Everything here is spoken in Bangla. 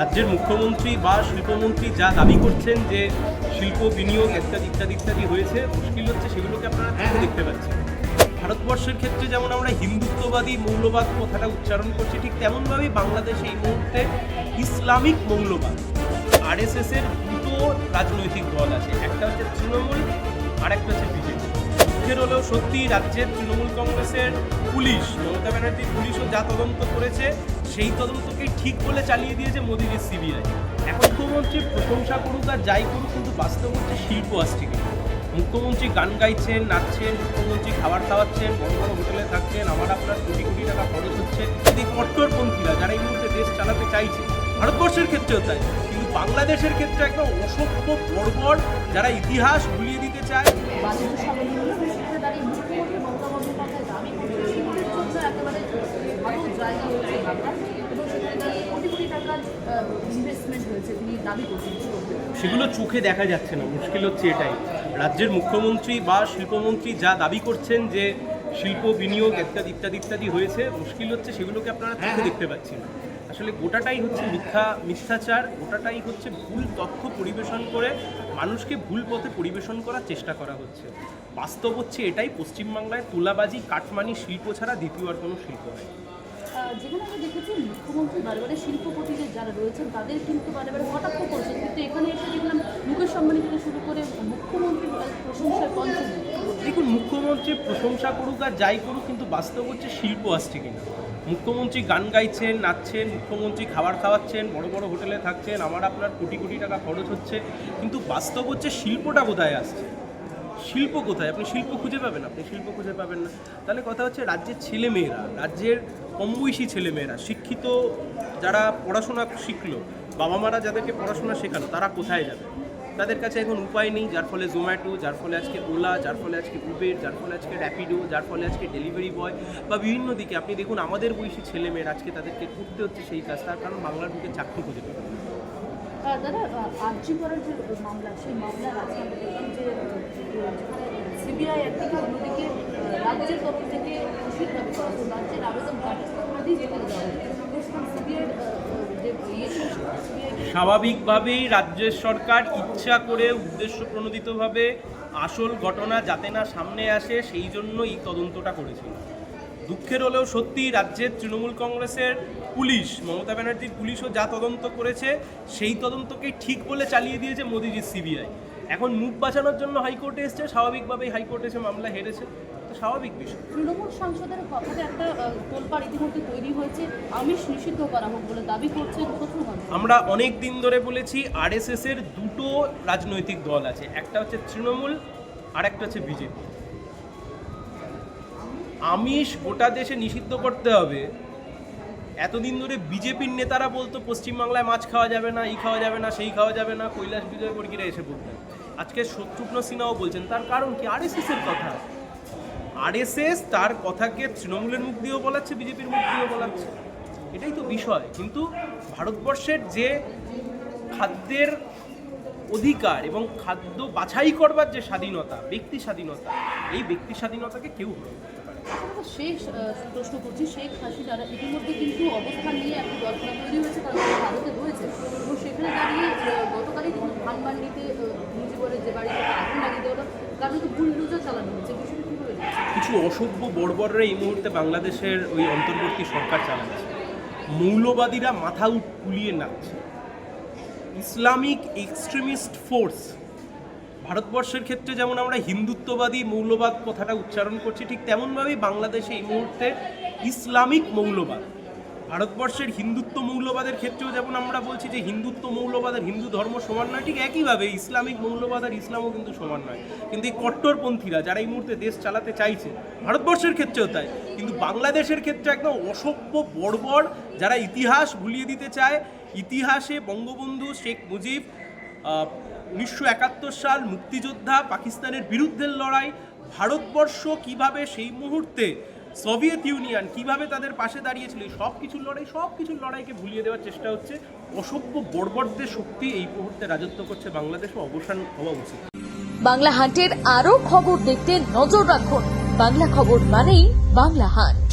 রাজ্যের মুখ্যমন্ত্রী বা শিল্পমন্ত্রী যা দাবি করছেন যে শিল্প বিনিয়োগ ইত্যাদি ইত্যাদি ইত্যাদি হয়েছে, মুশকিল হচ্ছে সেগুলোকে আপনারা দেখতে পাচ্ছেন। ভারতবর্ষের ক্ষেত্রে যেমন আমরা হিন্দুত্ববাদী মৌলবাদ কথাটা উচ্চারণ করছি, ঠিক তেমনভাবেই বাংলাদেশে এই মুহূর্তে ইসলামিক মৌলবাদ আরএসএস এর দুটো রাজনৈতিক দল আছে, একটা হচ্ছে তৃণমূল আর একটা হচ্ছে বিজেপি। দুঃখের হলেও সত্যি রাজ্যের তৃণমূল কংগ্রেসের পুলিশ, মমতা ব্যানার্জির পুলিশও যা তদন্ত করেছে সেই তদন্তকে ঠিক বলে চালিয়ে দিয়েছে মোদির সিবিআই। এখন মুখ্যমন্ত্রী প্রশংসা করুক আর যাই করুক, কিন্তু বাস্তব হচ্ছে শিল্প আসছে কিন্তু। মুখ্যমন্ত্রী গান গাইছেন, নাচছেন, মুখ্যমন্ত্রী খাবার খাওয়াচ্ছেন, বড় বড় হোটেলে থাকছেন, আমার আপনার কোটি কোটি টাকা খরচ হচ্ছে। এই কট্টরপন্থীরা যারা এই মুহূর্তে দেশ চালাতে চাইছে, ভারতবর্ষের ক্ষেত্রেও তাই, কিন্তু বাংলাদেশের ক্ষেত্রে একদম অসভ্য বর্বর, যারা ইতিহাস ভুলিয়ে দিতে চায়। সেগুলো চোখে দেখা যাচ্ছে না, মুশকিল হচ্ছে এটাই। রাজ্যের মুখ্যমন্ত্রী বা শিল্পমন্ত্রী যা দাবি করছেন যে শিল্প বিনিয়োগ ইত্যাদি ইত্যাদি ইত্যাদি হয়েছে, মুশকিল হচ্ছে সেগুলোকে আপনারা চোখে দেখতে পাচ্ছেন না। আসলে গোটাটাই হচ্ছে মিথ্যাচার, গোটাটাই হচ্ছে ভুল তথ্য পরিবেশন করে মানুষকে ভুল পথে পরিবেশন করার চেষ্টা করা হচ্ছে। বাস্তব হচ্ছে এটাই, পশ্চিমবাংলায় তুলাবাজি কাটমানি শিল্প ছাড়া দ্বিতীয় আর কোনো শিল্প নেই। যেখানে আমরা দেখেছি মুখ্যমন্ত্রী বারে শিল্পপতিদের যারা রয়েছেন তাদের কিন্তু বারে কটাক্ষ করছেন, কিন্তু এখানে এসে দেখলাম মুকেশ আম্বানি থেকে শুরু করে মুখ্যমন্ত্রী প্রশংসায় পঞ্চমুখ। দেখুন, মুখ্যমন্ত্রী প্রশংসা করুক আর যাই করুক, কিন্তু বাস্তব হচ্ছে শিল্প আসছে কিনা। মুখ্যমন্ত্রী গান গাইছেন, নাচছেন, মুখ্যমন্ত্রী খাবার খাওয়াচ্ছেন, বড় বড় হোটেলে থাকছেন, আমার আপনার কোটি কোটি টাকা খরচ হচ্ছে, কিন্তু বাস্তব হচ্ছে শিল্পটা কোথায় আসছে, শিল্প কোথায়? আপনি শিল্প খুঁজে পাবেন? আপনি শিল্প খুঁজে পাবেন না। তাহলে কথা হচ্ছে রাজ্যের ছেলেমেয়েরা, রাজ্যের কম বয়সী ছেলেমেয়েরা, শিক্ষিত যারা পড়াশোনা শিখলো, বাবা মারা যাদেরকে পড়াশোনা শেখানো, তারা কোথায় যাবে? তাদের কাছে এখন উপায় নেই, যার ফলে জোম্যাটো, যার ফলে আজকে ওলা, যার ফলে আজকে উবের, যার ফলে আজকে র্যাপিডো, যার ফলে আজকে ডেলিভারি বয় বা বিভিন্ন দিকে আপনি দেখুন আমাদের বয়সী ছেলেমেয়েরা আজকে তাদেরকে করতে হচ্ছে সেই কাজ, তার কারণ বাংলার বুকে চাকরি খুঁজে পাবে না। দাদা, আরজি করার যে মামলা, সেই মামলার আজকে আমরা দেখলাম যে সিবিআই একদিকে, অন্যদিকে রাজ্যের তরফ থেকে খুশির দাবি করা হতো, রাজ্যের আবেদন কার্যক্রমাদি যেতে দেওয়া স্বাভাবিকভাবেই রাজ্যের সরকার ইচ্ছা করে উদ্দেশ্য প্রণোদিতভাবে আসল ঘটনা যাতে না সামনে আসে সেই জন্য এই তদন্তটা করেছিল। দুঃখের হলেও সত্যি রাজ্যের তৃণমূল কংগ্রেসের পুলিশ, মমতা ব্যানার্জির পুলিশও যা তদন্ত করেছে সেই তদন্তকে ঠিক বলে চালিয়ে দিয়েছে মোদিজির সিবিআই। এখন মুখ বাঁচানোর জন্য হাইকোর্টে এসছে, স্বাভাবিকভাবেই হাইকোর্টে এসে মামলা হেরেছে, তো স্বাভাবিক বিষয়। তৃণমূল সাংসদের কথাতে একটা তোলপাড় ইতিমধ্যে তৈরি হয়েছে, আমিষ নিষিদ্ধ করা হোক বলে দাবি করছেন শত্রুঘ্ন। আমরা অনেক দিন ধরে বলেছি আরএসএস এর দুটো রাজনৈতিক দল আছে, একটা হচ্ছে তৃণমূল আর একটা হচ্ছে বিজেপি। আমিষ গোটা দেশে নিষিদ্ধ করতে হবে, এতদিন ধরে বিজেপির নেতারা বলতো পশ্চিমবাংলায় মাছ খাওয়া যাবে না, এই খাওয়া যাবে না, সেই খাওয়া যাবে না, কৈলাস বিজয়বর্গীরা এসে বলতেন। আজকে শত্রুঘ্ন সিনহাও বলছেন, তার কারণ কি? আরএসএস এর কথা। আরএসএস তার কথাকে তৃণমূলের মুখ দিয়েও বলাচ্ছে, বিজেপির মুখ দিয়েও বলাচ্ছে, এটাই তো বিষয়। কিন্তু ভারতবর্ষের যে খাদ্যের অধিকার এবং খাদ্য বাছাই করবার যে স্বাধীনতা, ব্যক্তি স্বাধীনতা, এই ব্যক্তি স্বাধীনতাকে কেউ হরণ করতে পারে। শেষ প্রশ্ন করছি, শেখ হাসিনারা ইতিমধ্যে কিন্তু অবস্থান নিয়ে একটা জল্পনা তৈরি হয়েছে, কারণ ভারতে রয়েছে এবং সেখানে দাঁড়িয়ে গতকালই কিন্তু ধানমান্ডিতে মুজিবরের যে বাড়িতে আগুন লাগিয়ে দেওয়া, কারণ তো বুলডোজার চালানো হচ্ছে, বিষয়টা কী করে? কিছু অসভ্য বর্বররা এই মুহূর্তে বাংলাদেশের ওই অন্তর্বর্তী সরকার চালাচ্ছে, মৌলবাদীরা মাথা কুলিয়ে নাচছে, ইসলামিক এক্সট্রিমিস্ট ফোর্স। ভারতবর্ষের ক্ষেত্রে যেমন আমরা হিন্দুত্ববাদী মৌলবাদ কথাটা উচ্চারণ করছি, ঠিক তেমনভাবেই বাংলাদেশে এই মুহূর্তে ইসলামিক মৌলবাদ। ভারতবর্ষের হিন্দুত্ব মৌলবাদের ক্ষেত্রেও যেমন আমরা বলছি যে হিন্দুত্ব মৌলবাদ আর হিন্দু ধর্ম সমান নয়, ঠিক একইভাবে ইসলামিক মৌলবাদ আর ইসলামও কিন্তু সমান নয়। কিন্তু এই কট্টরপন্থীরা যারা এই মুহূর্তে দেশ চালাতে চাইছে, ভারতবর্ষের ক্ষেত্রেও তাই, কিন্তু বাংলাদেশের ক্ষেত্রে একদম অসভ্য বর্বর, যারা ইতিহাস ভুলিয়ে দিতে চায়। ইতিহাসে বঙ্গবন্ধু শেখ মুজিব 1971 সাল মুক্তিযোদ্ধা, পাকিস্তানের বিরুদ্ধে লড়াই, ভারতবর্ষ কিভাবে সেই মুহূর্তে সোভিয়েত ইউনিয়ন কিভাবে তাদের পাশে দাঁড়িয়েছিল, সব কিছুর লড়াইকে ভুলিয়ে দেওয়ার চেষ্টা হচ্ছে। অসভ্য বর্বরদের শক্তি এই মুহূর্তে রাজত্ব করছে বাংলাদেশে, অবসান হওয়া উচিত। বাংলা হাটের আরো খবর দেখতে নজর রাখুন। বাংলা খবর মানেই বাংলা হাট।